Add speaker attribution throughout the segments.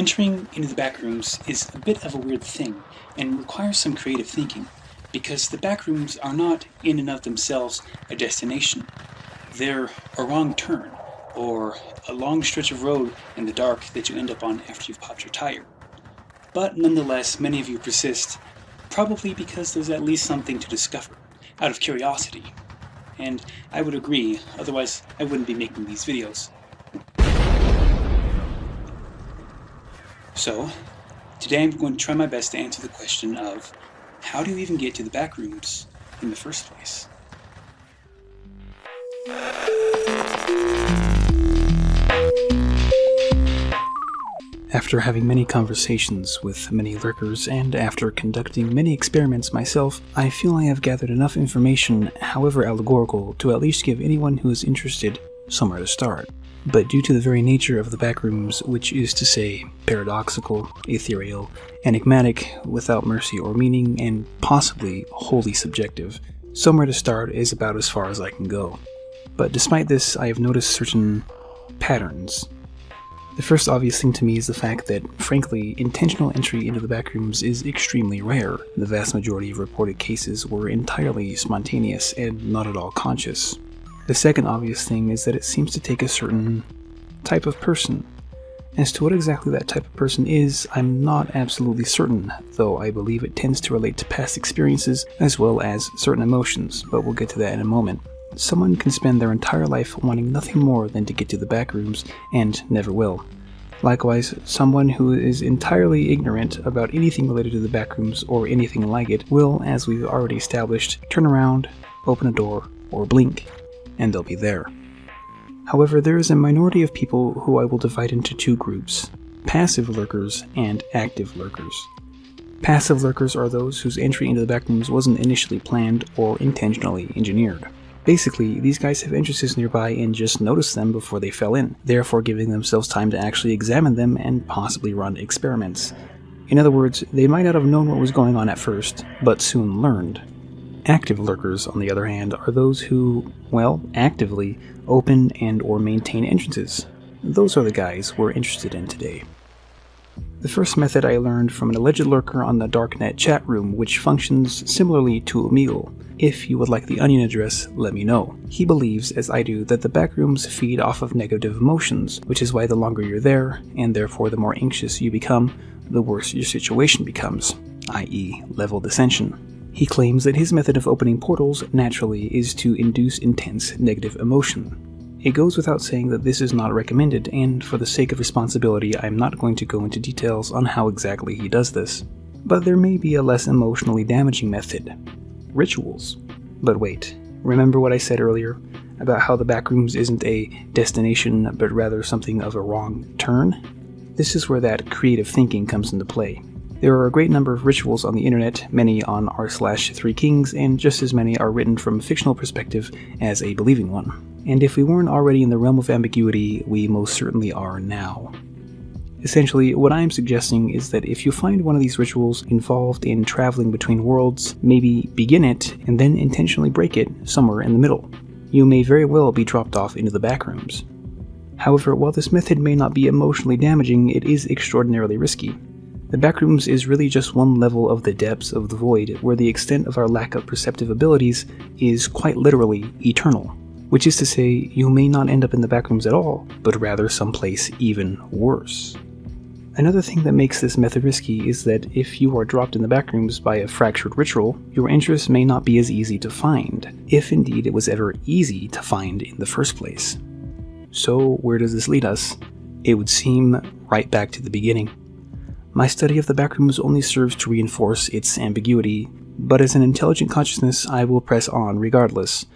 Speaker 1: Entering into the backrooms is a bit of a weird thing and requires some creative thinking, because the backrooms are not in and of themselves a destination. They're a wrong turn, or a long stretch of road in the dark that you end up on after you've popped your tire. But nonetheless, many of you persist, probably because there's at least something to discover, out of curiosity. And I would agree, otherwise I wouldn't be making these videos. So, today I'm going to try my best to answer the question of, how do you even get to the backrooms in the first place? After having many conversations with many lurkers and after conducting many experiments myself, I feel I have gathered enough information, however allegorical, to at least give anyone who is interested somewhere to start. But due to the very nature of the backrooms, which is to say paradoxical, ethereal, enigmatic, without mercy or meaning, and possibly wholly subjective, somewhere to start is about as far as I can go. But despite this, I have noticed certain patterns. The first obvious thing to me is the fact that, frankly, intentional entry into the backrooms is extremely rare. The vast majority of reported cases were entirely spontaneous and not at all conscious. The second obvious thing is that it seems to take a certain type of person. As to what exactly that type of person is, I'm not absolutely certain, though I believe it tends to relate to past experiences as well as certain emotions, but we'll get to that in a moment. Someone can spend their entire life wanting nothing more than to get to the backrooms, and never will. Likewise, someone who is entirely ignorant about anything related to the backrooms or anything like it will, as we've already established, turn around, open a door, or blink, and they'll be there. However, there is a minority of people who I will divide into two groups: passive lurkers and active lurkers. Passive lurkers are those whose entry into the backrooms wasn't initially planned or intentionally engineered. Basically, these guys have entrances nearby and just noticed them before they fell in, therefore giving themselves time to actually examine them and possibly run experiments. In other words, they might not have known what was going on at first, but soon learned. Active lurkers, on the other hand, are those who, actively open and or maintain entrances. Those are the guys we're interested in today. The first method I learned from an alleged lurker on the Darknet chat room, which functions similarly to Omegle. If you would like the Onion address, let me know. He believes, as I do, that the backrooms feed off of negative emotions, which is why the longer you're there, and therefore the more anxious you become, the worse your situation becomes, i.e. level dissension. He claims that his method of opening portals naturally is to induce intense negative emotion. It goes without saying that this is not recommended, and for the sake of responsibility, I'm not going to go into details on how exactly he does this. But there may be a less emotionally damaging method: rituals. But wait, remember what I said earlier about how the backrooms isn't a destination, but rather something of a wrong turn? This is where that creative thinking comes into play. There are a great number of rituals on the internet, many on r/3kings, and just as many are written from a fictional perspective as a believing one. And if we weren't already in the realm of ambiguity, we most certainly are now. Essentially, what I'm suggesting is that if you find one of these rituals involved in traveling between worlds, maybe begin it and then intentionally break it somewhere in the middle. You may very well be dropped off into the backrooms. However, while this method may not be emotionally damaging, it is extraordinarily risky. The backrooms is really just one level of the depths of the void, where the extent of our lack of perceptive abilities is quite literally eternal. Which is to say, you may not end up in the backrooms at all, but rather someplace even worse. Another thing that makes this method risky is that if you are dropped in the backrooms by a fractured ritual, your interest may not be as easy to find, if indeed it was ever easy to find in the first place. So where does this lead us? It would seem right back to the beginning. My study of the backrooms only serves to reinforce its ambiguity, but as an intelligent consciousness I will press on regardless.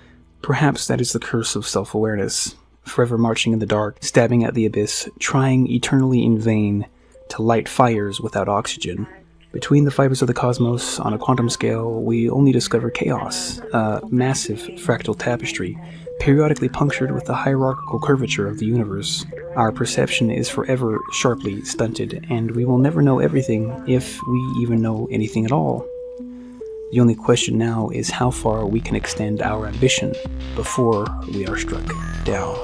Speaker 1: Perhaps that is the curse of self-awareness, forever marching in the dark, stabbing at the abyss, trying eternally in vain to light fires without oxygen. Between the fibers of the cosmos, on a quantum scale, we only discover chaos, a massive fractal tapestry, periodically punctured with the hierarchical curvature of the universe. Our perception is forever sharply stunted, and we will never know everything, if we even know anything at all. The only question now is how far we can extend our ambition before we are struck down.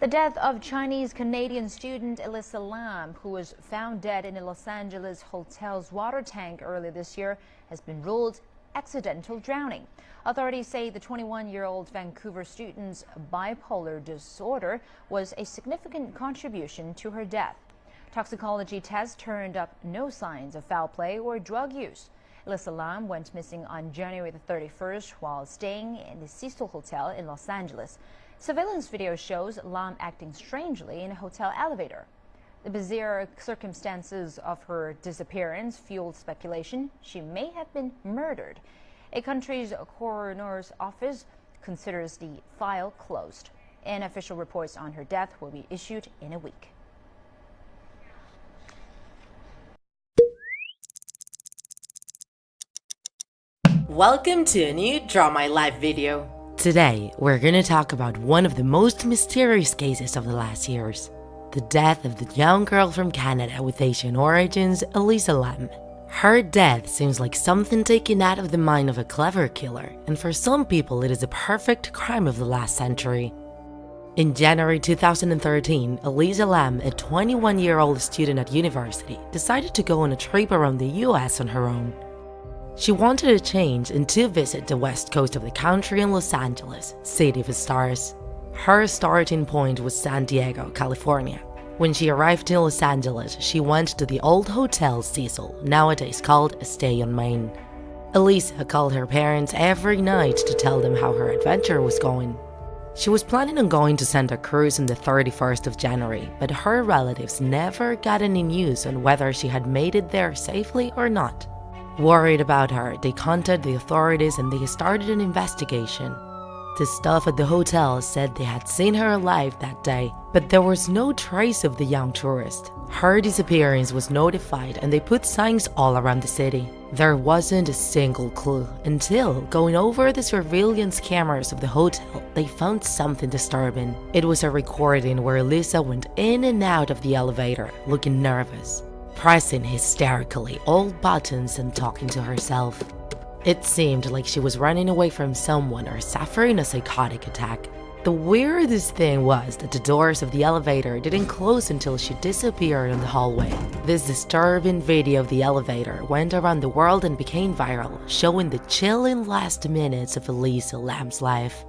Speaker 2: The death of Chinese-Canadian student Elisa Lam, who was found dead in a Los Angeles hotel's water tank earlier this year, has been ruled accidental drowning. Authorities say the 21-year-old Vancouver student's bipolar disorder was a significant contribution to her death. Toxicology tests turned up no signs of foul play or drug use. Elisa Lam went missing on January the 31st while staying in the Cecil Hotel in Los Angeles. Surveillance video shows Lam acting strangely in a hotel elevator. The bizarre circumstances of her disappearance fueled speculation she may have been murdered. A country's coroner's office considers the file closed. And official reports on her death will be issued in a week.
Speaker 3: Welcome to a new Draw My Life video. Today, we're gonna talk about one of the most mysterious cases of the last years. The death of the young girl from Canada with Asian origins, Elisa Lam. Her death seems like something taken out of the mind of a clever killer, and for some people it is a perfect crime of the last century. In January 2013, Elisa Lam, a 21-year-old student at university, decided to go on a trip around the US on her own. She wanted a change and to visit the west coast of the country in Los Angeles, City of Stars. Her starting point was San Diego, California. When she arrived in Los Angeles, she went to the old Hotel Cecil, nowadays called Stay on Main. Elisa called her parents every night to tell them how her adventure was going. She was planning on going to Santa Cruz on the 31st of January, but her relatives never got any news on whether she had made it there safely or not. Worried about her, they contacted the authorities and they started an investigation. The staff at the hotel said they had seen her alive that day, but there was no trace of the young tourist. Her disappearance was notified and they put signs all around the city. There wasn't a single clue until, going over the surveillance cameras of the hotel, they found something disturbing. It was a recording where Elisa went in and out of the elevator, looking nervous, pressing hysterically all buttons and talking to herself. It seemed like she was running away from someone or suffering a psychotic attack. The weirdest thing was that the doors of the elevator didn't close until she disappeared in the hallway. This disturbing video of the elevator went around the world and became viral, showing the chilling last minutes of Elisa Lam's life.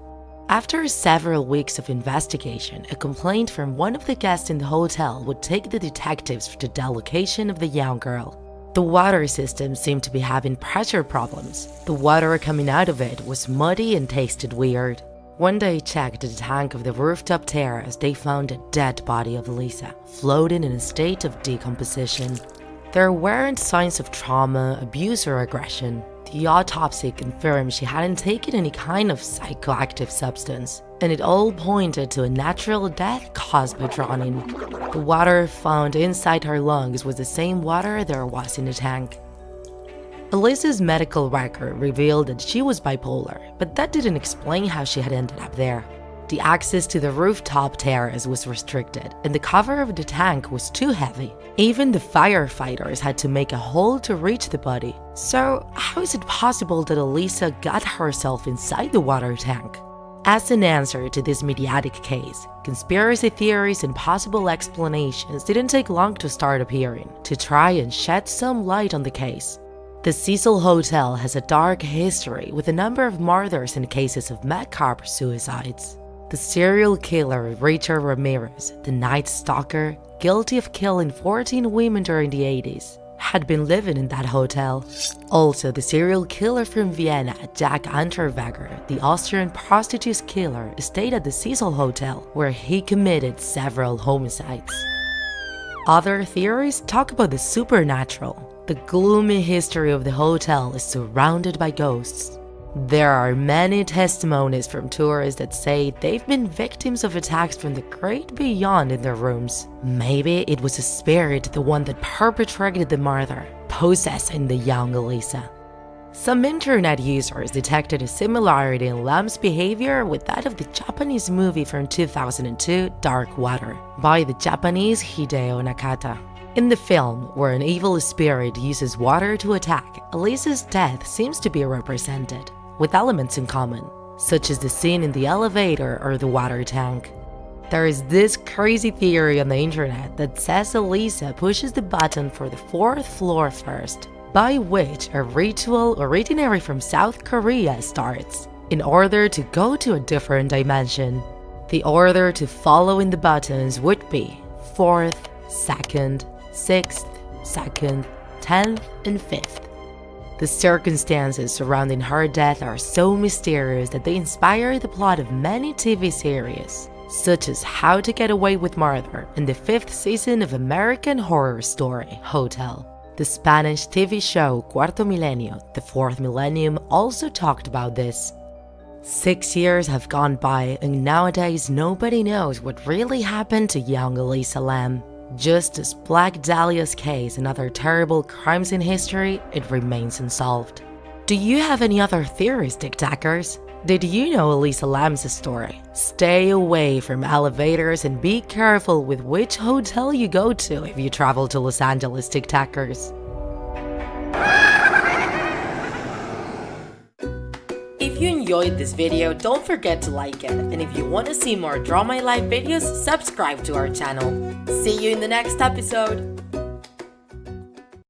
Speaker 3: After several weeks of investigation, a complaint from one of the guests in the hotel would take the detectives to the location of the young girl. The water system seemed to be having pressure problems. The water coming out of it was muddy and tasted weird. When they checked the tank of the rooftop terrace, they found a dead body of Elisa, floating in a state of decomposition. There weren't signs of trauma, abuse, or aggression. The autopsy confirmed she hadn't taken any kind of psychoactive substance, and it all pointed to a natural death caused by drowning. The water found inside her lungs was the same water there was in the tank. Elisa's medical record revealed that she was bipolar, but that didn't explain how she had ended up there. The access to the rooftop terrace was restricted, and the cover of the tank was too heavy. Even the firefighters had to make a hole to reach the body. So, how is it possible that Elisa got herself inside the water tank? As an answer to this mediatic case, conspiracy theories and possible explanations didn't take long to start appearing to try and shed some light on the case. The Cecil Hotel has a dark history with a number of murders and cases of macabre suicides. The serial killer Richard Ramirez, the Night Stalker, guilty of killing 14 women during the 80s, had been living in that hotel. Also, the serial killer from Vienna, Jack Unterweger, the Austrian prostitute killer, stayed at the Cecil Hotel, where he committed several homicides. Other theories talk about the supernatural. The gloomy history of the hotel is surrounded by ghosts. There are many testimonies from tourists that say they've been victims of attacks from the great beyond in their rooms. Maybe it was a spirit, the one that perpetrated the murder, possessing the young Elisa. Some internet users detected a similarity in Lam's behavior with that of the Japanese movie from 2002, Dark Water, by the Japanese Hideo Nakata. In the film, where an evil spirit uses water to attack, Elisa's death seems to be represented, with elements in common, such as the scene in the elevator or the water tank. There is this crazy theory on the internet that says Elisa pushes the button for the 4th floor first, by which a ritual originary from South Korea starts, in order to go to a different dimension. The order to follow in the buttons would be 4th, 2nd, 6th, 2nd, 10th, and 5th. The circumstances surrounding her death are so mysterious that they inspire the plot of many TV series, such as How to Get Away with Murder and the 5th season of American Horror Story, Hotel. The Spanish TV show Cuarto Milenio, the 4th Millennium, also talked about this. 6 years have gone by, and nowadays nobody knows what really happened to young Elisa Lam. Just as Black Dahlia's case and other terrible crimes in history, it remains unsolved. Do you have any other theories, TikTokers? Did you know Elisa Lam's story? Stay away from elevators and be careful with which hotel you go to if you travel to Los Angeles, TikTokers. If you enjoyed this video, don't forget to like it, and if you want to see more Draw My Life videos, subscribe to our channel. See you in the next episode!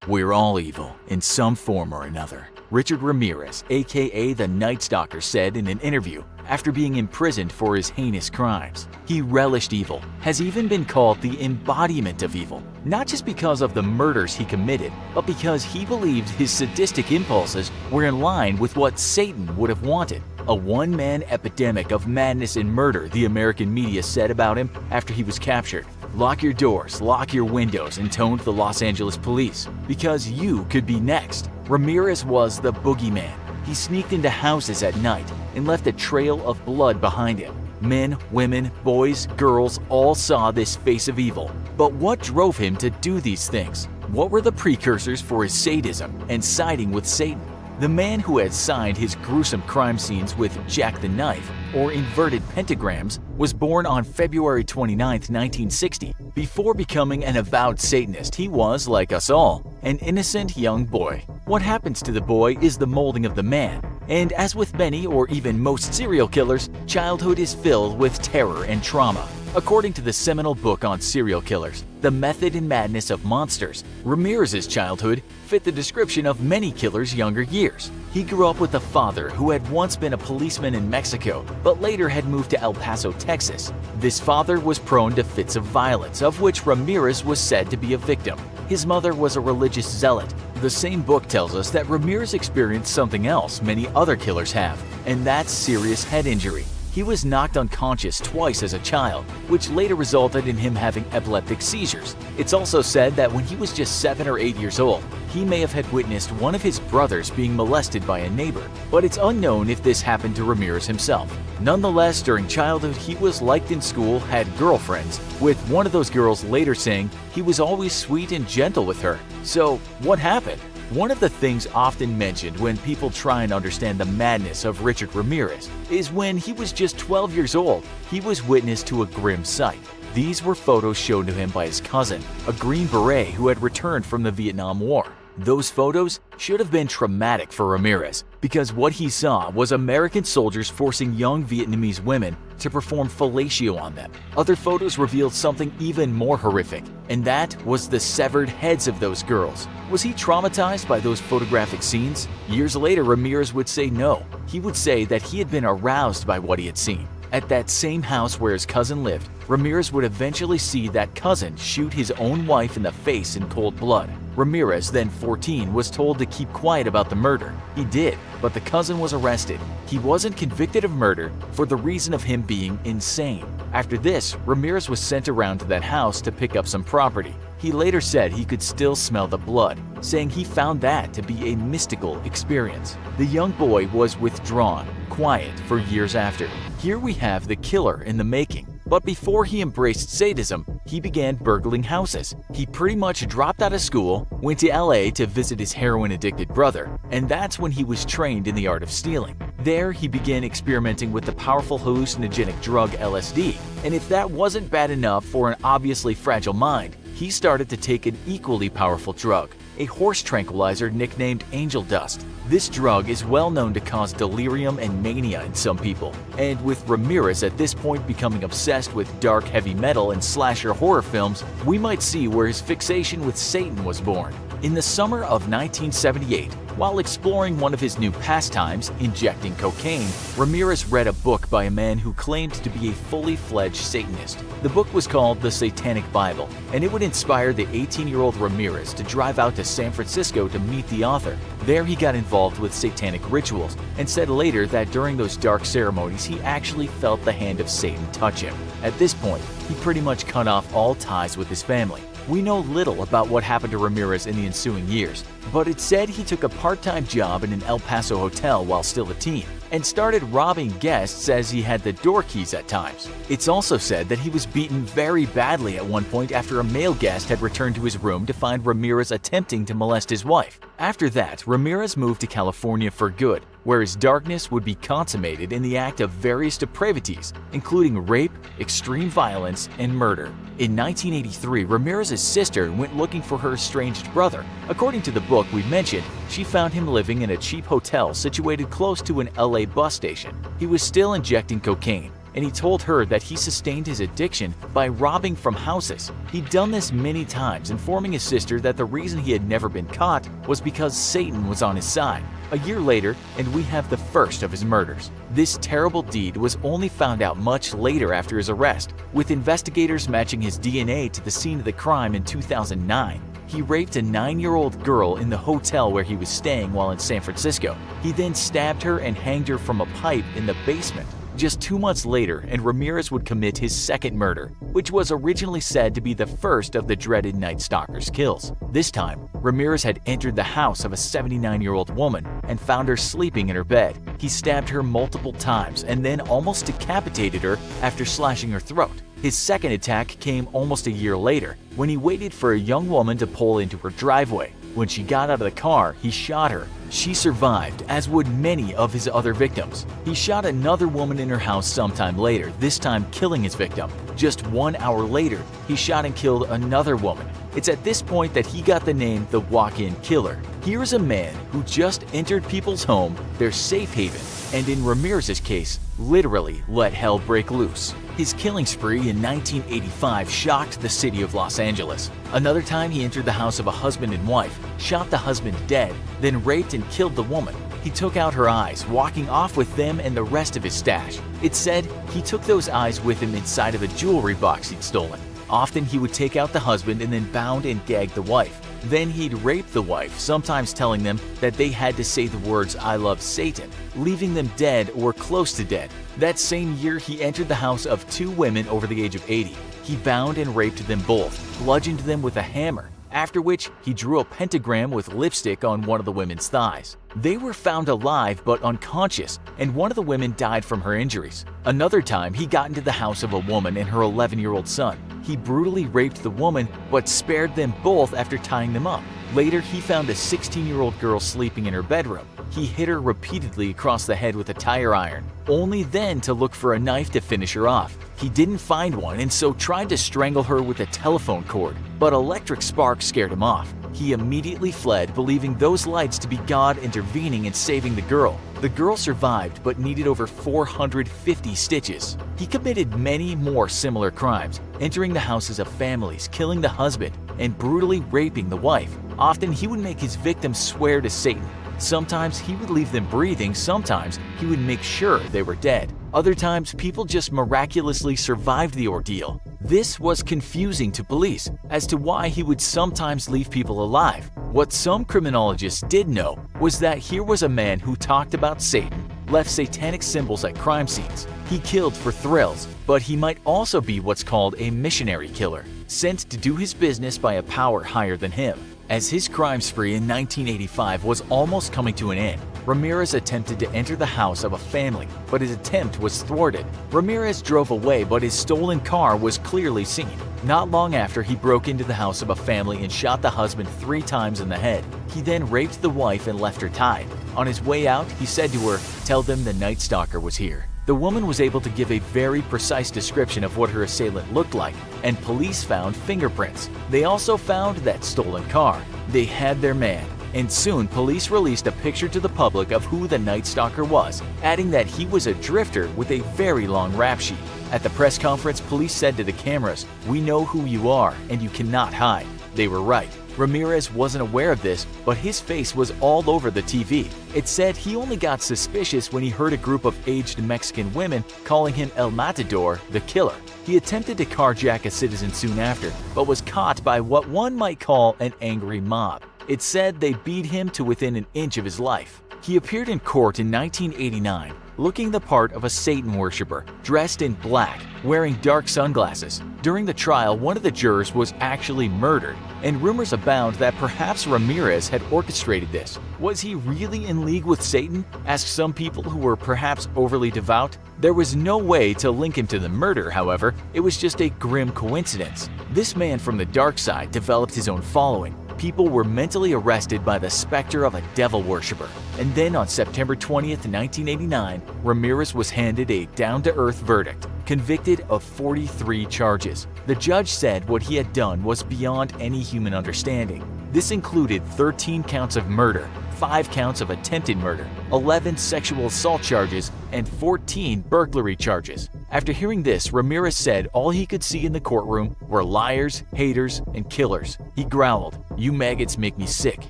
Speaker 4: We're all evil, in some form or another. Richard Ramirez, aka the Night Stalker, said in an interview after being imprisoned for his heinous crimes. He relished evil, has even been called the embodiment of evil, not just because of the murders he committed, but because he believed his sadistic impulses were in line with what Satan would have wanted. A one-man epidemic of madness and murder, the American media said about him after he was captured. Lock your doors, lock your windows, intoned the Los Angeles police, because you could be next. Ramirez was the boogeyman. He sneaked into houses at night and left a trail of blood behind him. Men, women, boys, girls all saw this face of evil. But what drove him to do these things? What were the precursors for his sadism and siding with Satan? The man who had signed his gruesome crime scenes with Jack the Knife, or inverted pentagrams, was born on February 29, 1960. Before becoming an avowed Satanist, he was, like us all, an innocent young boy. What happens to the boy is the molding of the man. And as with many or even most serial killers, childhood is filled with terror and trauma. According to the seminal book on serial killers, The Method and Madness of Monsters, Ramirez's childhood fit the description of many killers' younger years. He grew up with a father who had once been a policeman in Mexico, but later had moved to El Paso, Texas. This father was prone to fits of violence, of which Ramirez was said to be a victim. His mother was a religious zealot. The same book tells us that Ramirez experienced something else many other killers have, and that's serious head injury. He was knocked unconscious twice as a child, which later resulted in him having epileptic seizures. It's also said that when he was just 7 or 8 years old, he may have had witnessed one of his brothers being molested by a neighbor, but it's unknown if this happened to Ramirez himself. Nonetheless, during childhood, he was liked in school, had girlfriends, with one of those girls later saying he was always sweet and gentle with her. So, what happened? One of the things often mentioned when people try and understand the madness of Richard Ramirez is when he was just 12 years old, he was witness to a grim sight. These were photos shown to him by his cousin, a Green Beret who had returned from the Vietnam War. Those photos should have been traumatic for Ramirez because what he saw was American soldiers forcing young Vietnamese women to perform fellatio on them. Other photos revealed something even more horrific, and that was the severed heads of those girls. Was he traumatized by those photographic scenes? Years later, Ramirez would say no. He would say that he had been aroused by what he had seen. At that same house where his cousin lived, Ramirez would eventually see that cousin shoot his own wife in the face in cold blood. Ramirez, then 14, was told to keep quiet about the murder. He did, but the cousin was arrested. He wasn't convicted of murder for the reason of him being insane. After this, Ramirez was sent around to that house to pick up some property. He later said he could still smell the blood, saying he found that to be a mystical experience. The young boy was withdrawn, quiet for years after. Here we have the killer in the making. But before he embraced sadism, he began burgling houses. He pretty much dropped out of school, went to LA to visit his heroin-addicted brother, and that's when he was trained in the art of stealing. There, he began experimenting with the powerful hallucinogenic drug LSD, and if that wasn't bad enough for an obviously fragile mind, he started to take an equally powerful drug, a horse tranquilizer nicknamed Angel Dust. This drug is well known to cause delirium and mania in some people, and with Ramirez at this point becoming obsessed with dark heavy metal and slasher horror films, we might see where his fixation with Satan was born. In the summer of 1978, while exploring one of his new pastimes, injecting cocaine, Ramirez read a book by a man who claimed to be a fully fledged Satanist. The book was called The Satanic Bible, and it would inspire the 18-year-old Ramirez to drive out to San Francisco to meet the author. There he got involved with satanic rituals, and said later that during those dark ceremonies he actually felt the hand of Satan touch him. At this point, he pretty much cut off all ties with his family. We know little about what happened to Ramirez in the ensuing years, but it's said he took a part-time job in an El Paso hotel while still a teen, and started robbing guests as he had the door keys at times. It's also said that he was beaten very badly at one point after a male guest had returned to his room to find Ramirez attempting to molest his wife. After that, Ramirez moved to California for good, where his darkness would be consummated in the act of various depravities, including rape, extreme violence, and murder. In 1983, Ramirez's sister went looking for her estranged brother. According to the book we mentioned, she found him living in a cheap hotel situated close to an LA bus station. He was still injecting cocaine, and he told her that he sustained his addiction by robbing from houses. He'd done this many times, informing his sister that the reason he had never been caught was because Satan was on his side. A year later, and we have the first of his murders. This terrible deed was only found out much later after his arrest, with investigators matching his DNA to the scene of the crime in 2009. He raped a 9-year-old girl in the hotel where he was staying while in San Francisco. He then stabbed her and hanged her from a pipe in the basement. Just 2 months later, and Ramirez would commit his second murder, which was originally said to be the first of the dreaded Night Stalker's kills. This time, Ramirez had entered the house of a 79-year-old woman and found her sleeping in her bed. He stabbed her multiple times and then almost decapitated her after slashing her throat. His second attack came almost a year later, when he waited for a young woman to pull into her driveway. When she got out of the car, he shot her. She survived, as would many of his other victims. He shot another woman in her house sometime later, this time killing his victim. Just 1 hour later, he shot and killed another woman. It's at this point that he got the name the Walk-In Killer. Here's a man who just entered people's home, their safe haven, and in Ramirez's case, literally let hell break loose. His killing spree in 1985 shocked the city of Los Angeles. Another time he entered the house of a husband and wife, shot the husband dead, then raped and killed the woman. He took out her eyes, walking off with them and the rest of his stash. It's said he took those eyes with him inside of a jewelry box he'd stolen. Often he would take out the husband and then bound and gag the wife. Then he'd rape the wife, sometimes telling them that they had to say the words "I love Satan," leaving them dead or close to dead. That same year, he entered the house of 2 women over the age of 80. He bound and raped them both, bludgeoned them with a hammer, after which he drew a pentagram with lipstick on one of the women's thighs. They were found alive but unconscious, and one of the women died from her injuries. Another time, he got into the house of a woman and her 11-year-old son. He brutally raped the woman but spared them both after tying them up. Later, he found a 16-year-old girl sleeping in her bedroom. He hit her repeatedly across the head with a tire iron, only then to look for a knife to finish her off. He didn't find one and so tried to strangle her with a telephone cord, but electric sparks scared him off. He immediately fled, believing those lights to be God intervening and saving the girl. The girl survived but needed over 450 stitches. He committed many more similar crimes, entering the houses of families, killing the husband, and brutally raping the wife. Often he would make his victims swear to Satan. Sometimes he would leave them breathing, sometimes he would make sure they were dead. Other times, people just miraculously survived the ordeal. This was confusing to police as to why he would sometimes leave people alive. What some criminologists did know was that here was a man who talked about Satan, left satanic symbols at crime scenes. He killed for thrills, but he might also be what's called a missionary killer, sent to do his business by a power higher than him. As his crime spree in 1985 was almost coming to an end, Ramirez attempted to enter the house of a family, but his attempt was thwarted. Ramirez drove away, but his stolen car was clearly seen. Not long after, he broke into the house of a family and shot the husband 3 times in the head. He then raped the wife and left her tied. On his way out, he said to her, "Tell them the Night Stalker was here." The woman was able to give a very precise description of what her assailant looked like, and police found fingerprints. They also found that stolen car. They had their man, and soon police released a picture to the public of who the Night Stalker was, adding that he was a drifter with a very long rap sheet. At the press conference, police said to the cameras, "We know who you are, and you cannot hide." They were right. Ramirez wasn't aware of this, but his face was all over the TV. It said he only got suspicious when he heard a group of aged Mexican women calling him El Matador, the killer. He attempted to carjack a citizen soon after, but was caught by what one might call an angry mob. It said they beat him to within an inch of his life. He appeared in court in 1989, looking the part of a Satan worshiper, dressed in black, wearing dark sunglasses. During the trial, one of the jurors was actually murdered, and rumors abound that perhaps Ramirez had orchestrated this. Was he really in league with Satan? Asked some people who were perhaps overly devout. There was no way to link him to the murder, however. It was just a grim coincidence. This man from the dark side developed his own following. People were mentally arrested by the specter of a devil worshiper. And then on September 20th, 1989, Ramirez was handed a down-to-earth verdict, convicted of 43 charges. The judge said what he had done was beyond any human understanding. This included 13 counts of murder, 5 counts of attempted murder, 11 sexual assault charges, and 14 burglary charges. After hearing this, Ramirez said all he could see in the courtroom were liars, haters, and killers. He growled, "You maggots make me sick,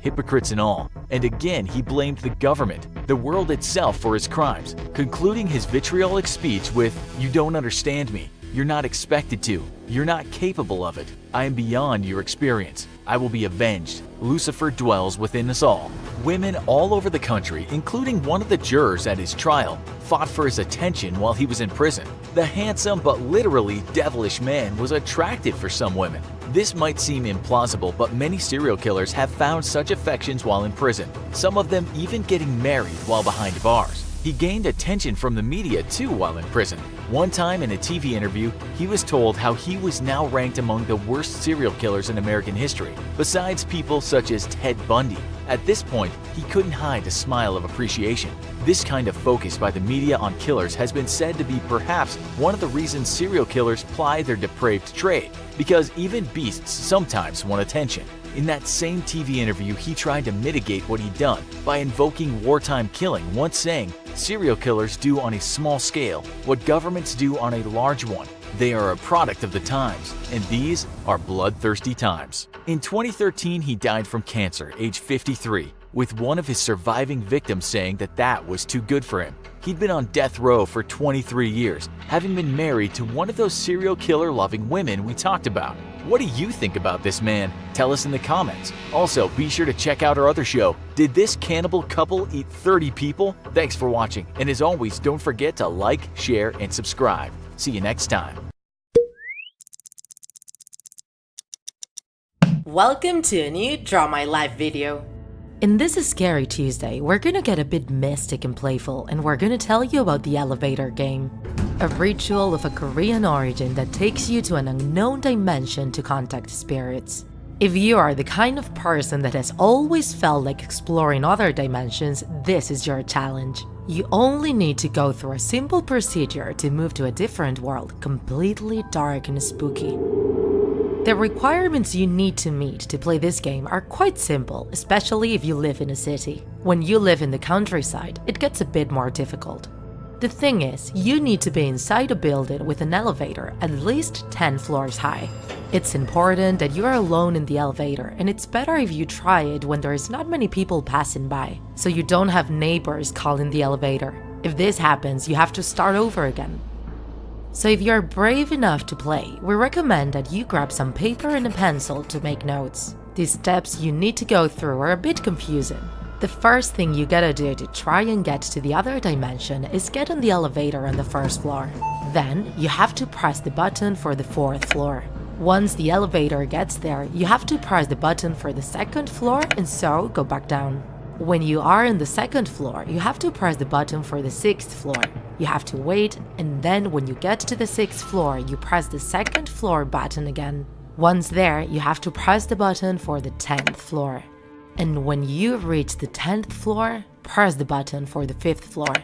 Speaker 4: hypocrites and all." And again, he blamed the government, the world itself, for his crimes, concluding his vitriolic speech with, "You don't understand me. You're not expected to. You're not capable of it. I am beyond your experience. I will be avenged. Lucifer dwells within us all." Women all over the country, including one of the jurors at his trial, fought for his attention while he was in prison. The handsome but literally devilish man was attractive for some women. This might seem implausible, but many serial killers have found such affections while in prison, some of them even getting married while behind bars. He gained attention from the media too while in prison. One time in a TV interview, he was told how he was now ranked among the worst serial killers in American history, besides people such as Ted Bundy. At this point, he couldn't hide a smile of appreciation. This kind of focus by the media on killers has been said to be perhaps one of the reasons serial killers ply their depraved trade, because even beasts sometimes want attention. In that same TV interview, he tried to mitigate what he'd done by invoking wartime killing, once saying, "Serial killers do on a small scale what governments do on a large one. They are a product of the times, and these are bloodthirsty times." In 2013, he died from cancer, age 53, with one of his surviving victims saying that was too good for him. He'd been on death row for 23 years, having been married to one of those serial killer-loving women we talked about. What do you think about this man? Tell us in the comments. Also, be sure to check out our other show, Did This Cannibal Couple Eat 30 People? Thanks for watching, and as always, don't forget to like, share, and subscribe. See you next time.
Speaker 3: Welcome to a new Draw My Life video. In this is Scary Tuesday, we're gonna get a bit mystic and playful, and we're gonna tell you about the elevator game. A ritual of a Korean origin that takes you to an unknown dimension to contact spirits. If you are the kind of person that has always felt like exploring other dimensions, this is your challenge. You only need to go through a simple procedure to move to a different world, completely dark and spooky. The requirements you need to meet to play this game are quite simple, especially if you live in a city. When you live in the countryside, it gets a bit more difficult. The thing is, you need to be inside a building with an elevator at least 10 floors high. It's important that you are alone in the elevator, and it's better if you try it when there is not many people passing by, so you don't have neighbors calling the elevator. If this happens, you have to start over again. So if you're brave enough to play, we recommend that you grab some paper and a pencil to make notes. These steps you need to go through are a bit confusing. The first thing you gotta do to try and get to the other dimension is get on the elevator on the first floor. Then, you have to press the button for the 4th floor. Once the elevator gets there, you have to press the button for the 2nd floor and so go back down. When you are in the 2nd floor, you have to press the button for the 6th floor. You have to wait, and then when you get to the 6th floor, you press the 2nd floor button again. Once there, you have to press the button for the 10th floor. And when you reach the 10th floor, press the button for the 5th floor.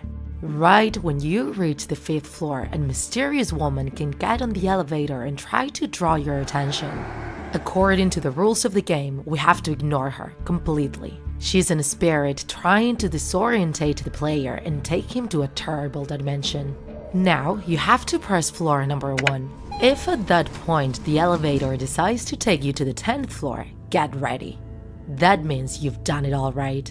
Speaker 3: Right when you reach the 5th floor, a mysterious woman can get on the elevator and try to draw your attention. According to the rules of the game, we have to ignore her completely. She's in a spirit trying to disorientate the player and take him to a terrible dimension. Now, you have to press floor number 1. If at that point the elevator decides to take you to the 10th floor, get ready. That means you've done it all right.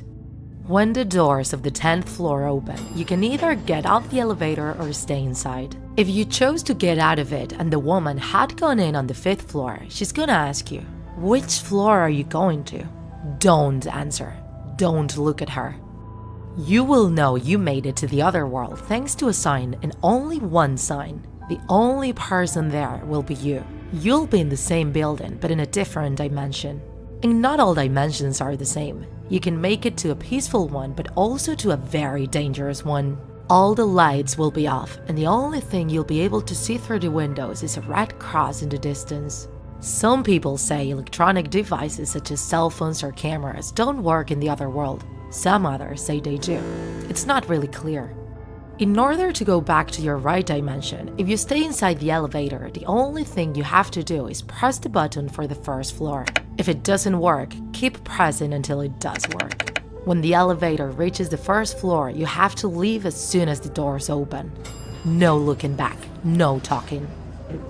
Speaker 3: When the doors of the 10th floor open, you can either get off the elevator or stay inside. If you chose to get out of it and the woman had gone in on the 5th floor, she's gonna ask you, which floor are you going to? Don't answer. Don't look at her. You will know you made it to the other world thanks to a sign, and only one sign. The only person there will be you. You'll be in the same building, but in a different dimension. And not all dimensions are the same. You can make it to a peaceful one, but also to a very dangerous one. All the lights will be off, and the only thing you'll be able to see through the windows is a red cross in the distance. Some people say electronic devices such as cell phones or cameras don't work in the other world. Some others say they do. It's not really clear. In order to go back to your right dimension, if you stay inside the elevator, the only thing you have to do is press the button for the 1st floor. If it doesn't work, keep pressing until it does work. When the elevator reaches the 1st floor, you have to leave as soon as the doors open. No looking back, no talking.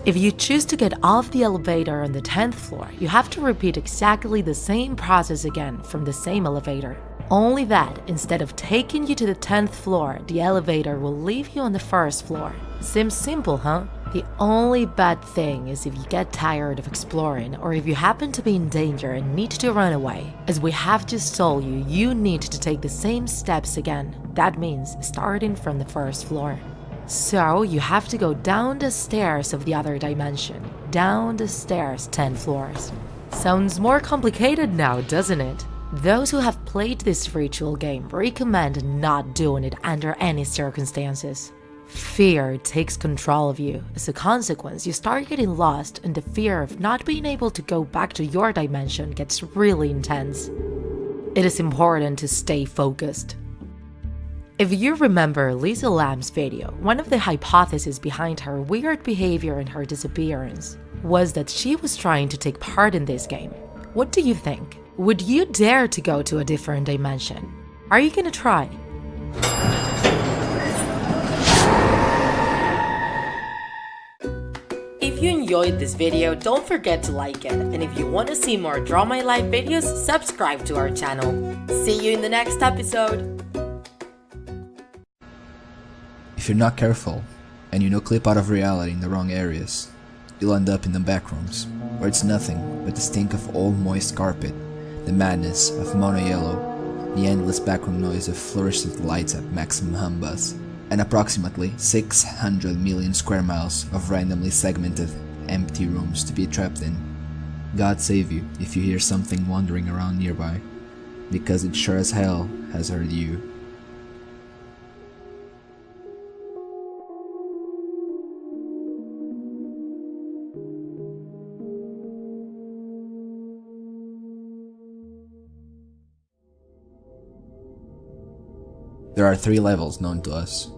Speaker 3: If you choose to get off the elevator on the 10th floor, you have to repeat exactly the same process again from the same elevator. Only that, instead of taking you to the 10th floor, the elevator will leave you on the 1st floor. Seems simple, huh? The only bad thing is if you get tired of exploring, or if you happen to be in danger and need to run away. As we have just told you, you need to take the same steps again. That means starting from the 1st floor. So you have to go down the stairs of the other dimension, down the stairs 10 floors. Sounds more complicated now, doesn't it? Those who have played this ritual game recommend not doing it under any circumstances. Fear takes control of you. As a consequence, you start getting lost, and the fear of not being able to go back to your dimension gets really intense. It is important to stay focused. If you remember Lisa Lam's video, one of the hypotheses behind her weird behavior and her disappearance was that she was trying to take part in this game. What do you think? Would you dare to go to a different dimension? Are you gonna try? If you enjoyed this video, don't forget to like it. And if you want to see more Draw My Life videos, subscribe to our channel. See you in the next episode!
Speaker 5: If you're not careful, and you clip out of reality in the wrong areas, you'll end up in the backrooms, where it's nothing but the stink of old moist carpet, the madness of mono yellow, the endless backroom noise of fluorescent lights at maximum hum buzz, and approximately 600 million square miles of randomly segmented, empty rooms to be trapped in. God save you if you hear something wandering around nearby, because it sure as hell has heard you. There are 3 levels known to us.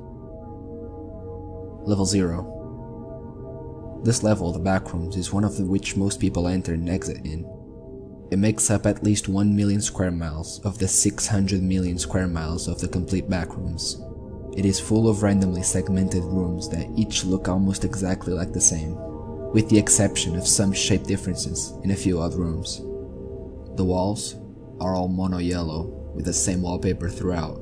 Speaker 5: Level 0. This level, the backrooms, is one of which most people enter and exit in. It makes up at least 1 million square miles of the 600 million square miles of the complete backrooms. It is full of randomly segmented rooms that each look almost exactly like the same, with the exception of some shape differences in a few odd rooms. The walls are all mono yellow with the same wallpaper throughout.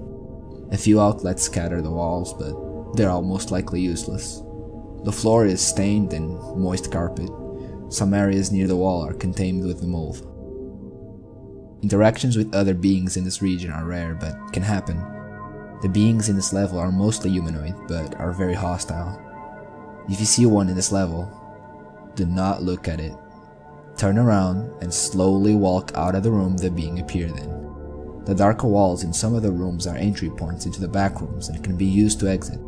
Speaker 5: A few outlets scatter the walls, but they're all most likely useless. The floor is stained in moist carpet. Some areas near the wall are contained with the mold. Interactions with other beings in this region are rare, but can happen. The beings in this level are mostly humanoid, but are very hostile. If you see one in this level, do not look at it. Turn around and slowly walk out of the room the being appeared in. The darker walls in some of the rooms are entry points into the backrooms and can be used to exit,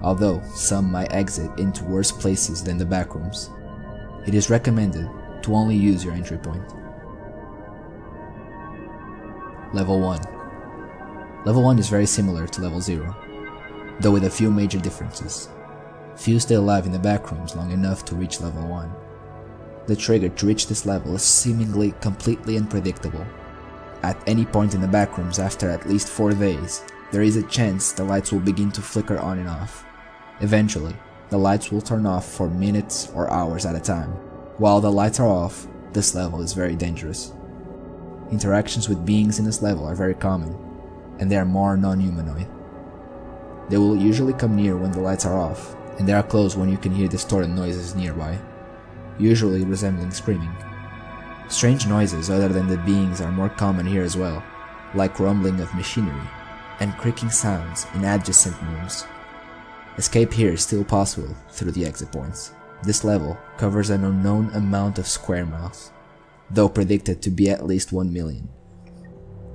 Speaker 5: although some might exit into worse places than the backrooms. It is recommended to only use your entry point. Level 1. Level 1 is very similar to Level 0, though with a few major differences. Few stay alive in the backrooms long enough to reach Level 1. The trigger to reach this level is seemingly completely unpredictable. At any point in the backrooms after at least 4 days, there is a chance the lights will begin to flicker on and off. Eventually, the lights will turn off for minutes or hours at a time. While the lights are off, this level is very dangerous. Interactions with beings in this level are very common, and they are more non-humanoid. They will usually come near when the lights are off, and they are close when you can hear distorted noises nearby, usually resembling screaming. Strange noises other than the beings are more common here as well, like rumbling of machinery and creaking sounds in adjacent rooms. Escape here is still possible through the exit points. This level covers an unknown amount of square miles, though predicted to be at least 1 million.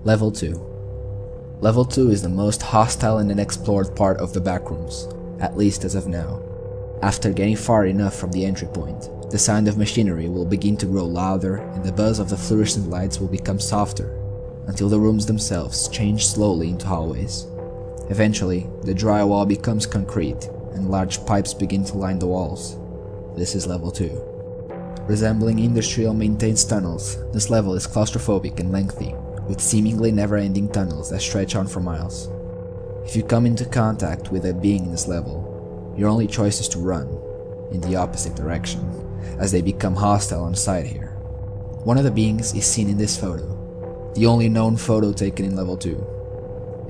Speaker 5: Level 2. Level 2 is the most hostile and unexplored part of the backrooms, at least as of now. After getting far enough from the entry point, the sound of machinery will begin to grow louder and the buzz of the fluorescent lights will become softer, until the rooms themselves change slowly into hallways. Eventually, the drywall becomes concrete and large pipes begin to line the walls. This is level 2. Resembling industrial maintenance tunnels, this level is claustrophobic and lengthy, with seemingly never-ending tunnels that stretch on for miles. If you come into contact with a being in this level, your only choice is to run in the opposite direction, as they become hostile on sight here. One of the beings is seen in this photo, the only known photo taken in level 2.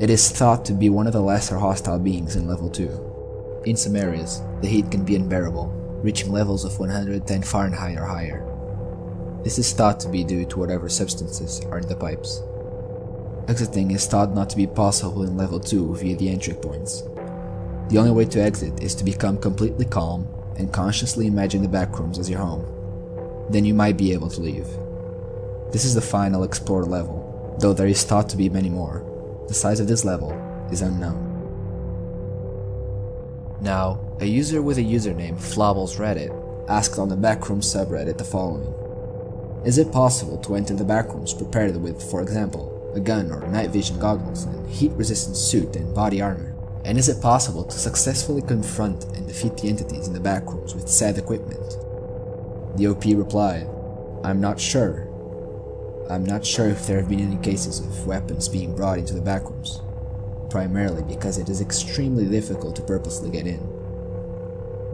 Speaker 5: It is thought to be one of the lesser hostile beings in level 2. In some areas, the heat can be unbearable, reaching levels of 110 Fahrenheit or higher. This is thought to be due to whatever substances are in the pipes. Exiting is thought not to be possible in level 2 via the entry points. The only way to exit is to become completely calm and consciously imagine the backrooms as your home. Then you might be able to leave. This is the final explored level, though there is thought to be many more. The size of this level is unknown. Now, a user with a username FlobblesReddit asked on the Backrooms subreddit the following: Is it possible to enter the backrooms prepared with, for example, a gun or night vision goggles and heat-resistant suit and body armor? And is it possible to successfully confront and defeat the entities in the backrooms with said equipment? The OP replied, I'm not sure if there have been any cases of weapons being brought into the backrooms, primarily because it is extremely difficult to purposely get in.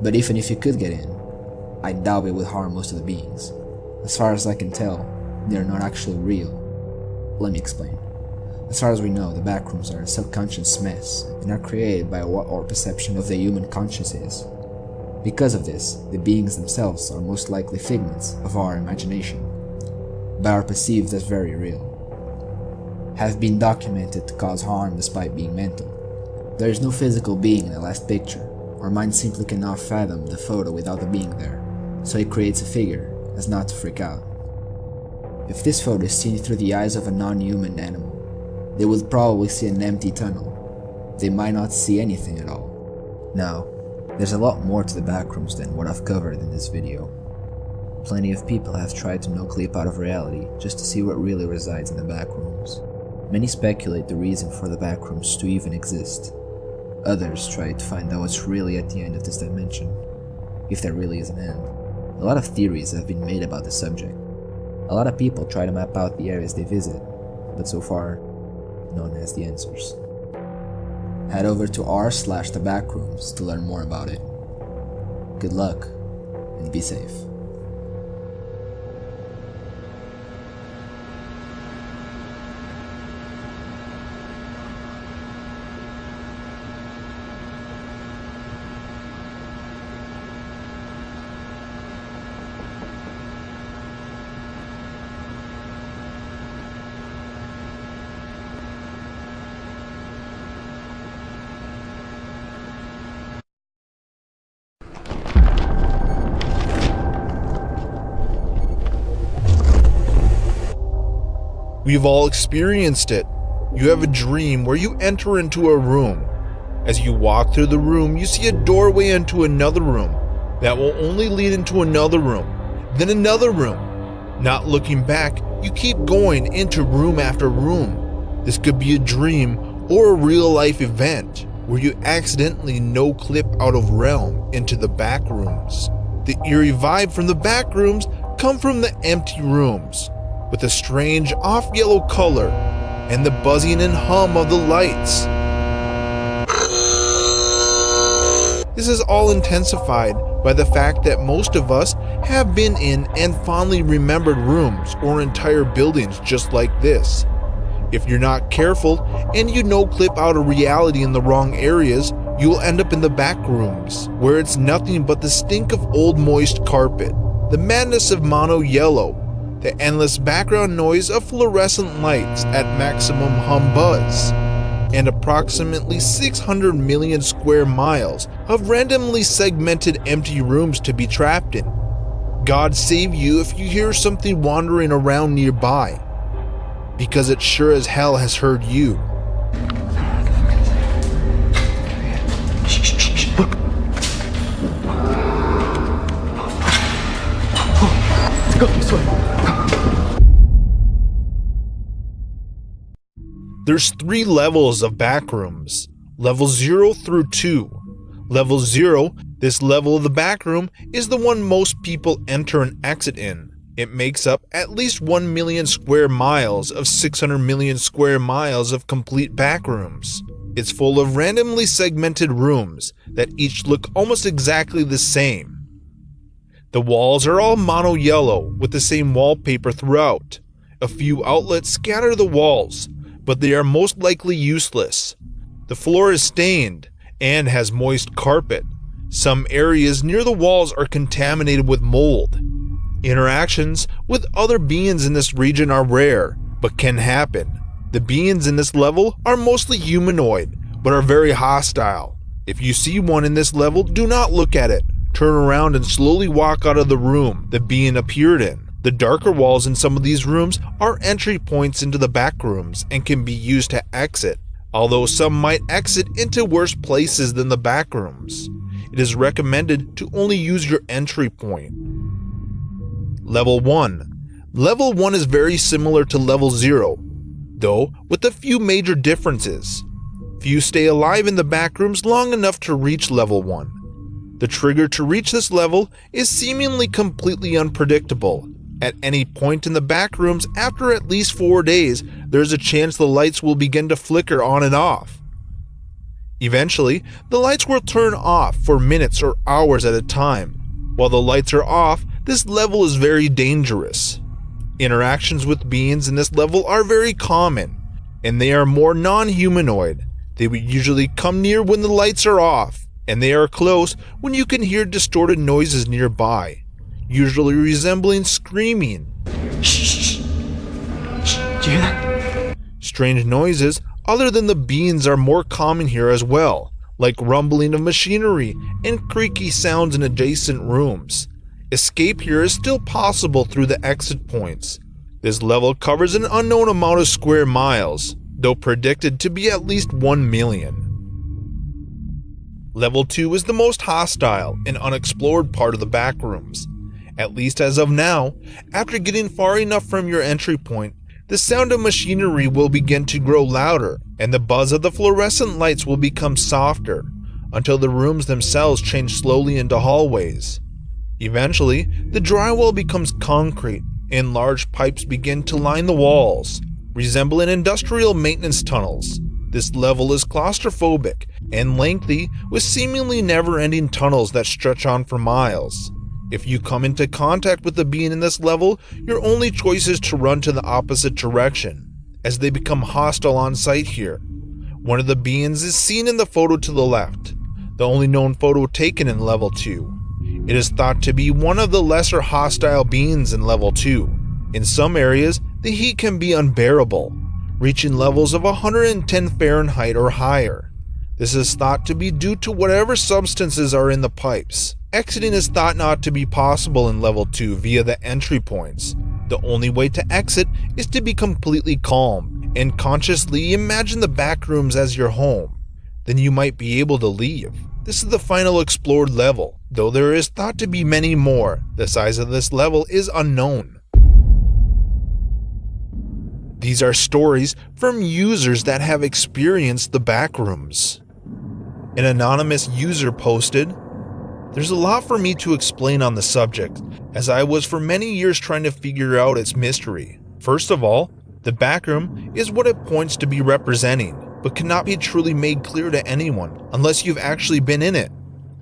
Speaker 5: But even if you could get in, I doubt it would harm most of the beings. As far as I can tell, they are not actually real. Let me explain. As far as we know, the backrooms are a subconscious mess and are created by what our perception of the human conscience is. Because of this, the beings themselves are most likely figments of our imagination, but are perceived as very real. Have been documented to cause harm despite being mental. There is no physical being in the last picture. Our mind simply cannot fathom the photo without the being there, so it creates a figure as not to freak out. If this photo is seen through the eyes of a non-human animal, they would probably see an empty tunnel. They might not see anything at all. Now, there's a lot more to the backrooms than what I've covered in this video. Plenty of people have tried to no-clip out of reality just to see what really resides in the backrooms. Many speculate the reason for the backrooms to even exist. Others try to find out what's really at the end of this dimension, if there really is an end. A lot of theories have been made about the subject. A lot of people try to map out the areas they visit, but so far, no one has the answers. Head over to r/thebackrooms to learn more about it. Good luck, and be safe.
Speaker 6: We've all experienced it. You have a dream where you enter into a room. As you walk through the room, you see a doorway into another room that will only lead into another room, then another room. Not looking back, you keep going into room after room. This could be a dream or a real-life event where you accidentally no-clip out of realm into the back rooms. The eerie vibe from the back rooms come from the empty rooms, with a strange off-yellow color and the buzzing and hum of the lights. This is all intensified by the fact that most of us have been in and fondly remembered rooms or entire buildings just like this. If you're not careful and you no-clip out of reality in the wrong areas, you'll end up in the back rooms, where it's nothing but the stink of old moist carpet, the madness of mono yellow, the endless background noise of fluorescent lights at maximum hum buzz, and approximately 600 million square miles of randomly segmented empty rooms to be trapped in. God save you if you hear something wandering around nearby, because it sure as hell has heard you. There's 3 levels of backrooms, level 0 through 2. Level 0, this level of the backroom, is the one most people enter and exit in. It makes up at least 1 million square miles of 600 million square miles of complete backrooms. It's full of randomly segmented rooms that each look almost exactly the same. The walls are all mono yellow with the same wallpaper throughout. A few outlets scatter the walls, but they are most likely useless. The floor is stained and has moist carpet. Some areas near the walls are contaminated with mold. Interactions with other beings in this region are rare, but can happen. The beings in this level are mostly humanoid, but are very hostile. If you see one in this level, do not look at it. Turn around and slowly walk out of the room the being appeared in. The darker walls in some of these rooms are entry points into the back rooms and can be used to exit, although some might exit into worse places than the back rooms. It is recommended to only use your entry point. Level 1. Level 1 is very similar to Level 0, though with a few major differences. Few stay alive in the back rooms long enough to reach Level 1. The trigger to reach this level is seemingly completely unpredictable. At any point in the back rooms after at least 4 days, there's a chance the lights will begin to flicker on and off. Eventually, the lights will turn off for minutes or hours at a time. While the lights are off, this level is very dangerous. Interactions with beings in this level are very common, and they are more non-humanoid. They would usually come near when the lights are off, and they are close when you can hear distorted noises nearby, usually resembling screaming.
Speaker 1: Shh. Did you hear that?
Speaker 6: Strange noises other than the beings are more common here as well, like rumbling of machinery and creaky sounds in adjacent rooms. Escape here is still possible through the exit points. This level covers an unknown amount of square miles, though predicted to be at least 1 million. Level 2 is the most hostile and unexplored part of the backrooms. At least as of now, after getting far enough from your entry point, the sound of machinery will begin to grow louder, and the buzz of the fluorescent lights will become softer, until the rooms themselves change slowly into hallways. Eventually, the drywall becomes concrete, and large pipes begin to line the walls, resembling industrial maintenance tunnels. This level is claustrophobic and lengthy, with seemingly never-ending tunnels that stretch on for miles. If you come into contact with a being in this level, your only choice is to run to the opposite direction, as they become hostile on sight here. One of the beings is seen in the photo to the left, the only known photo taken in Level 2. It is thought to be one of the lesser hostile beings in Level 2. In some areas, the heat can be unbearable, reaching levels of 110 Fahrenheit or higher. This is thought to be due to whatever substances are in the pipes. Exiting is thought not to be possible in Level 2 via the entry points. The only way to exit is to be completely calm and consciously imagine the back rooms as your home. Then you might be able to leave. This is the final explored level, though there is thought to be many more. The size of this level is unknown. These are stories from users that have experienced the backrooms. An anonymous user posted, "There's a lot for me to explain on the subject, as I was for many years trying to figure out its mystery. First of all, the backroom is what it points to be representing, but cannot be truly made clear to anyone unless you've actually been in it.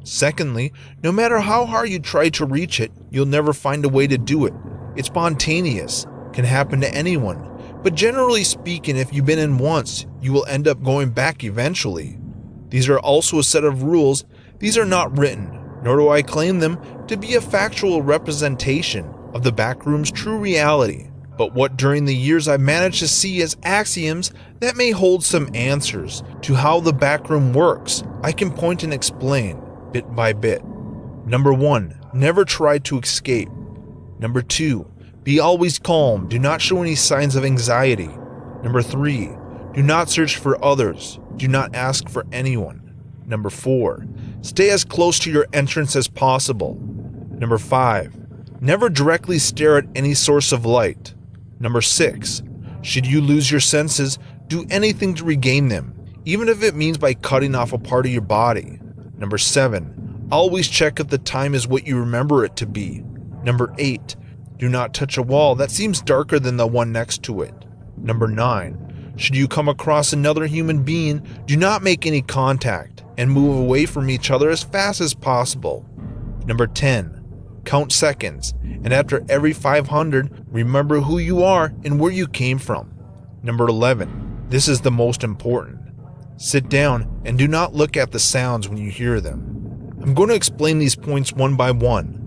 Speaker 6: Secondly, no matter how hard you try to reach it, you'll never find a way to do it. It's spontaneous, can happen to anyone, but generally speaking, if you've been in once, you will end up going back eventually. These are also a set of rules. These are not written, nor do I claim them to be a factual representation of the backroom's true reality, but what during the years I've managed to see as axioms that may hold some answers to how the backroom works, I can point and explain bit by bit. Number 1, never try to escape. Number 2, be always calm, do not show any signs of anxiety. Number 3, do not search for others, do not ask for anyone. Number 4, stay as close to your entrance as possible. Number 5, never directly stare at any source of light. Number 6, should you lose your senses, do anything to regain them, even if it means by cutting off a part of your body. Number 7, always check if the time is what you remember it to be. Number 8, do not touch a wall that seems darker than the one next to it. Number 9, should you come across another human being, do not make any contact and move away from each other as fast as possible. Number 10, count seconds, and after every 500, remember who you are and where you came from. Number 11, this is the most important. Sit down and do not look at the sounds when you hear them. I'm going to explain these points one by one.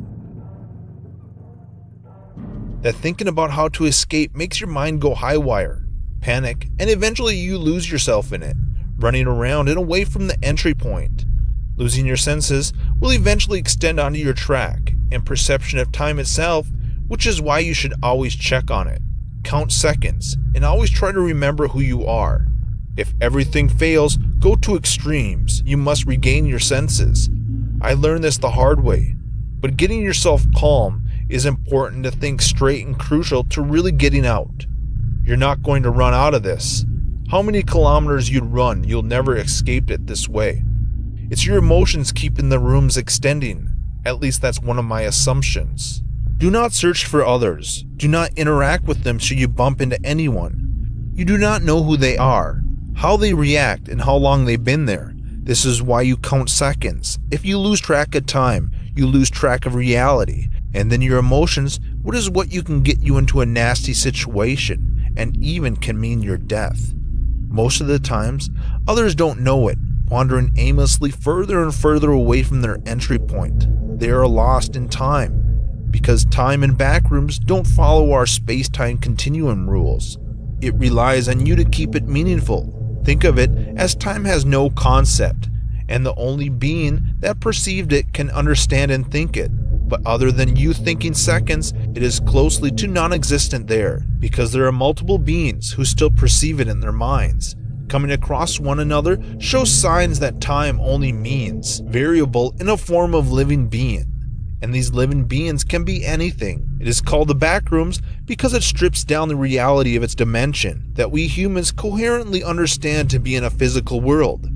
Speaker 6: That thinking about how to escape makes your mind go haywire, panic, and eventually you lose yourself in it, running around and away from the entry point. Losing your senses will eventually extend onto your track and perception of time itself, which is why you should always check on it. Count seconds, and always try to remember who you are. If everything fails, go to extremes. You must regain your senses. I learned this the hard way, but getting yourself calm is important to think straight and crucial to really getting out. You're not going to run out of this. How many kilometers you'd run, you'll never escape it this way. It's your emotions keeping the rooms extending. At least that's one of my assumptions. Do not search for others. Do not interact with them should you bump into anyone. You do not know who they are, how they react, and how long they've been there. This is why you count seconds. If you lose track of time, you lose track of reality. And then your emotions, which is what you can get you into a nasty situation, and even can mean your death. Most of the times, others don't know it, wandering aimlessly further and further away from their entry point. They are lost in time, because time and backrooms don't follow our space-time continuum rules. It relies on you to keep it meaningful. Think of it as time has no concept, and the only being that perceived it can understand and think it. But other than you thinking seconds, it is closely to non-existent there, because there are multiple beings who still perceive it in their minds. Coming across one another shows signs that time only means variable in a form of living being. And these living beings can be anything. It is called the backrooms because it strips down the reality of its dimension that we humans coherently understand to be in a physical world.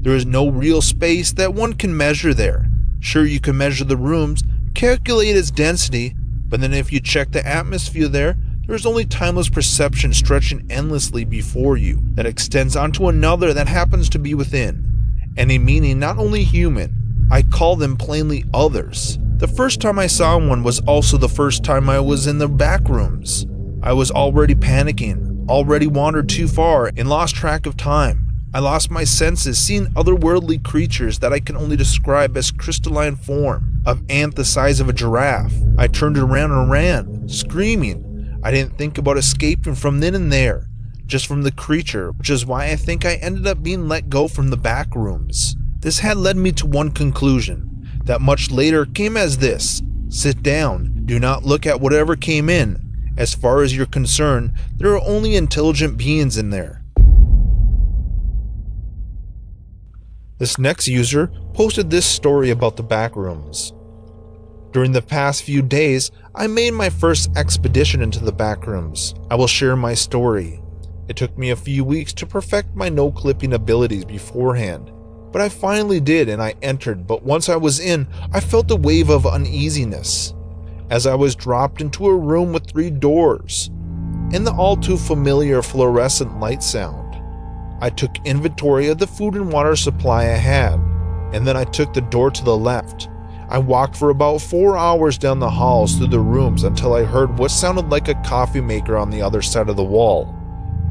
Speaker 6: There is no real space that one can measure there. Sure, you can measure the rooms, calculate its density, but then if you check the atmosphere there is only timeless perception stretching endlessly before you that extends onto another that happens to be within. Any meaning not only human, I call them plainly others. The first time I saw one was also the first time I was in the back rooms. I was already panicking, already wandered too far and lost track of time. I lost my senses seeing otherworldly creatures that I can only describe as crystalline form of ant the size of a giraffe. I turned around and ran, screaming. I didn't think about escaping from then and there, just from the creature, which is why I think I ended up being let go from the back rooms. This had led me to one conclusion, that much later came as this: sit down, do not look at whatever came in. As far as you're concerned, there are only intelligent beings in there. This next user posted this story about the back rooms. During the past few days, I made my first expedition into the back rooms. I will share my story. It took me a few weeks to perfect my no-clipping abilities beforehand, but I finally did and I entered, but once I was in, I felt a wave of uneasiness. as I was dropped into a room with 3 doors, and the all too familiar fluorescent light sound. I took inventory of the food and water supply I had, and then I took the door to the left. I walked for about 4 hours down the halls through the rooms until I heard what sounded like a coffee maker on the other side of the wall.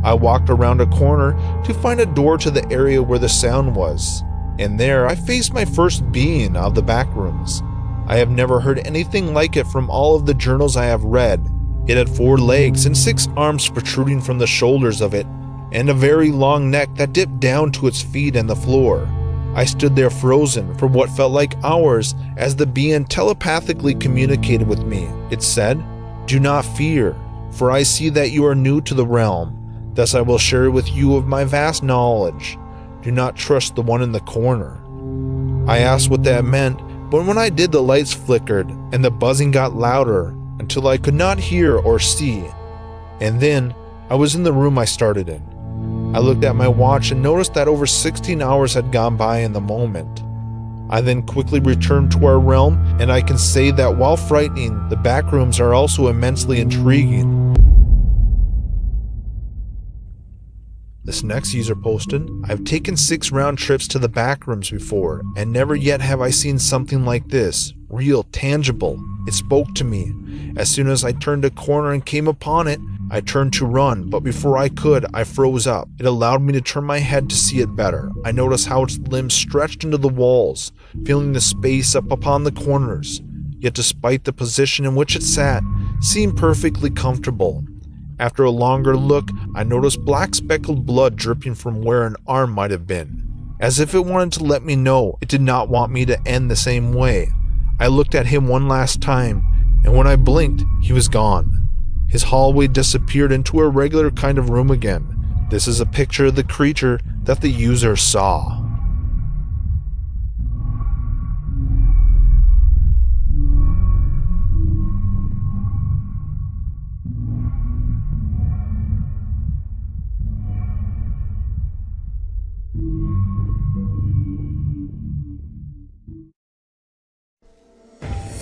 Speaker 6: I walked around a corner to find a door to the area where the sound was, and there I faced my first being of the back rooms. I have never heard anything like it from all of the journals I have read. It had 4 legs and 6 arms protruding from the shoulders of it, and a very long neck that dipped down to its feet in the floor. I stood there frozen for what felt like hours as the being telepathically communicated with me. It said, "Do not fear, for I see that you are new to the realm. Thus I will share with you of my vast knowledge. Do not trust the one in the corner." I asked what that meant, but when I did, the lights flickered and the buzzing got louder until I could not hear or see. And then I was in the room I started in. I looked at my watch and noticed that over 16 hours had gone by in the moment. I then quickly returned to our realm, and I can say that while frightening, the back rooms are also immensely intriguing. This next user posted, "I've taken 6 round trips to the back rooms before, and never yet have I seen something like this. Real, tangible. It spoke to me. As soon as I turned a corner and came upon it, I turned to run, but before I could, I froze up. It allowed me to turn my head to see it better. I noticed how its limbs stretched into the walls, filling the space up upon the corners. Yet despite the position in which it sat, seemed perfectly comfortable. After a longer look, I noticed black speckled blood dripping from where an arm might have been, as if it wanted to let me know it did not want me to end the same way. I looked at him one last time, and when I blinked, he was gone. His hallway disappeared into a regular kind of room again. This is a picture of the creature that the user saw.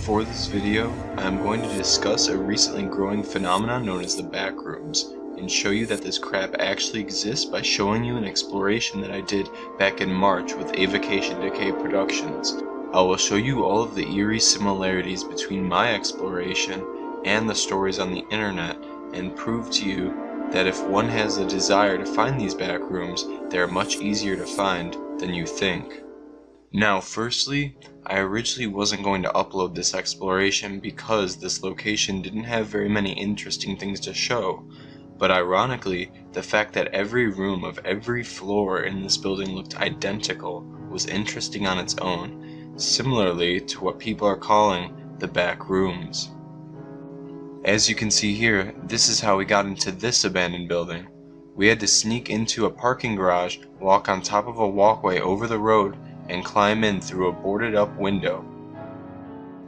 Speaker 7: For this video, I am going to discuss a recently growing phenomenon known as the backrooms, and show you that this crap actually exists by showing you an exploration that I did back in March with Avocation Decay Productions. I will show you all of the eerie similarities between my exploration and the stories on the internet, and prove to you that if one has a desire to find these backrooms, they are much easier to find than you think. Now, firstly, I originally wasn't going to upload this exploration because this location didn't have very many interesting things to show, but ironically, the fact that every room of every floor in this building looked identical was interesting on its own, similarly to what people are calling the back rooms. As you can see here, this is how we got into this abandoned building. We had to sneak into a parking garage, walk on top of a walkway over the road, and climb in through a boarded up window.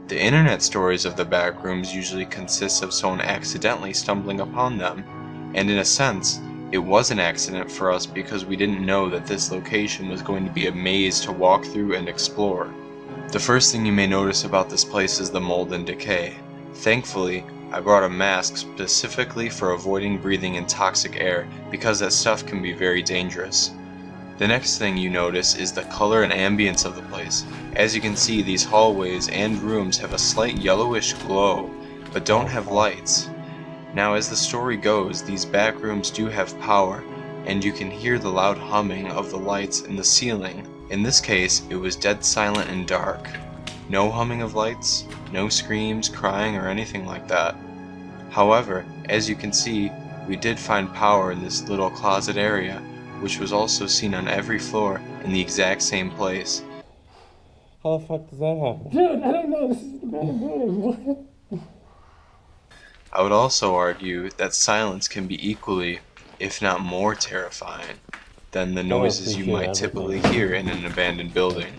Speaker 7: The internet stories of the back rooms usually consist of someone accidentally stumbling upon them, and in a sense, it was an accident for us because we didn't know that this location was going to be a maze to walk through and explore. The first thing you may notice about this place is the mold and decay. Thankfully, I brought a mask specifically for avoiding breathing in toxic air because that stuff can be very dangerous. The next thing you notice is the color and ambience of the place. As you can see, these hallways and rooms have a slight yellowish glow, but don't have lights. Now, as the story goes, these back rooms do have power, and you can hear the loud humming of the lights in the ceiling. In this case, it was dead silent and dark. No humming of lights, no screams, crying, or anything like that. However, as you can see, we did find power in this little closet area, which was also seen on every floor in the exact same place.
Speaker 8: How the fuck does that happen?
Speaker 9: Dude, I don't know. This is the bad game.
Speaker 7: I would also argue that silence can be equally, if not more terrifying, than the noises you might typically hear in an abandoned building.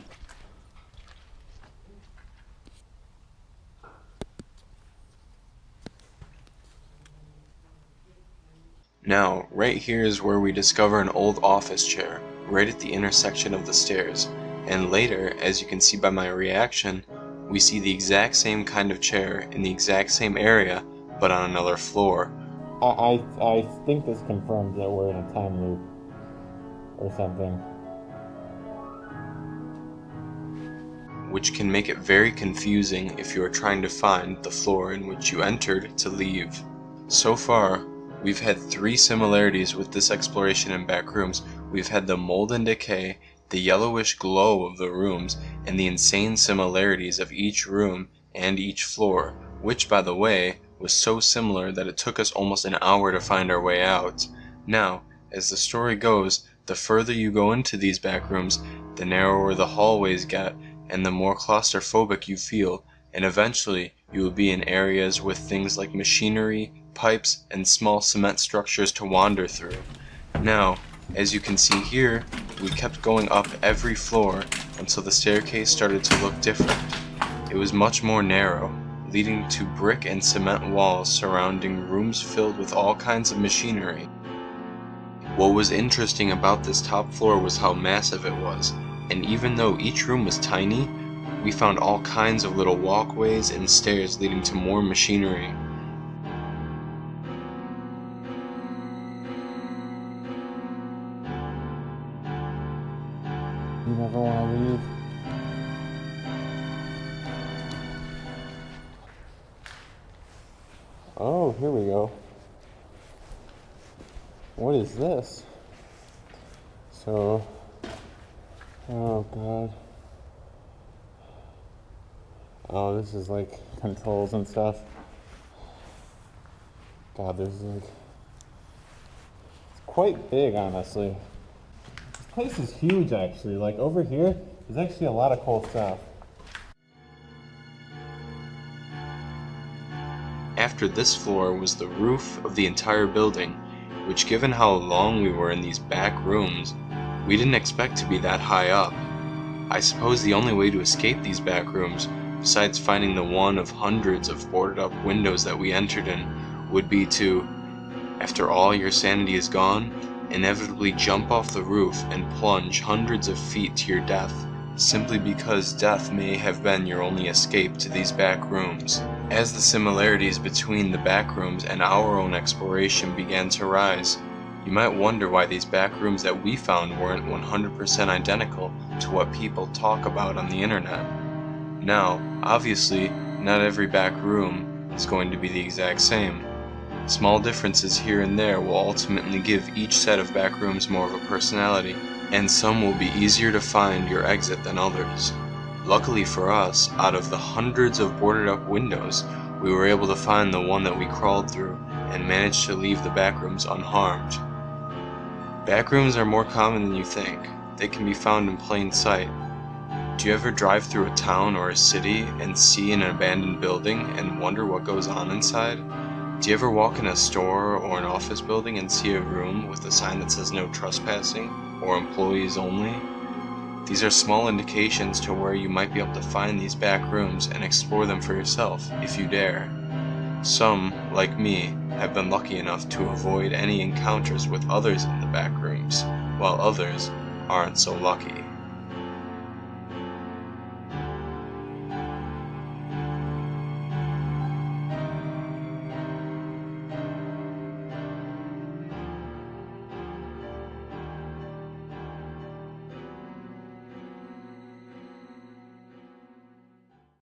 Speaker 7: Now, right here is where we discover an old office chair, right at the intersection of the stairs, and later, as you can see by my reaction, we see the exact same kind of chair in the exact same area, but on another floor.
Speaker 8: I think this confirms that we're in a time loop or something.
Speaker 7: Which can make it very confusing if you are trying to find the floor in which you entered to leave. So far, we've had 3 similarities with this exploration in back rooms. We've had the mold and decay, the yellowish glow of the rooms, and the insane similarities of each room and each floor, which, by the way, was so similar that it took us almost an hour to find our way out. Now, as the story goes, the further you go into these back rooms, the narrower the hallways get, and the more claustrophobic you feel, and eventually you will be in areas with things like machinery, pipes, and small cement structures to wander through. Now, as you can see here, we kept going up every floor until the staircase started to look different. It was much more narrow, leading to brick and cement walls surrounding rooms filled with all kinds of machinery. What was interesting about this top floor was how massive it was, and even though each room was tiny, we found all kinds of little walkways and stairs leading to more machinery.
Speaker 8: You never want to leave. Oh, here we go. What is this? So, oh god. Oh, this is like controls and stuff. God, this is like, it's quite big, honestly. This place is huge, actually. Like over here, there's actually a lot of cool stuff.
Speaker 7: After this floor was the roof of the entire building, which, given how long we were in these back rooms, we didn't expect to be that high up. I suppose the only way to escape these back rooms, besides finding the one of hundreds of boarded up windows that we entered in, would be to, after all your sanity is gone, inevitably jump off the roof and plunge hundreds of feet to your death, simply because death may have been your only escape to these back rooms. As the similarities between the back rooms and our own exploration began to rise, you might wonder why these back rooms that we found weren't 100% identical to what people talk about on the internet. Now, obviously, not every back room is going to be the exact same. Small differences here and there will ultimately give each set of back rooms more of a personality, and some will be easier to find your exit than others. Luckily for us, out of the hundreds of boarded up windows, we were able to find the one that we crawled through and managed to leave the back rooms unharmed. Back rooms are more common than you think. They can be found in plain sight. Do you ever drive through a town or a city and see an abandoned building and wonder what goes on inside? Do you ever walk in a store or an office building and see a room with a sign that says no trespassing or employees only? These are small indications to where you might be able to find these back rooms and explore them for yourself if you dare. Some, like me, have been lucky enough to avoid any encounters with others in the back rooms, while others aren't so lucky.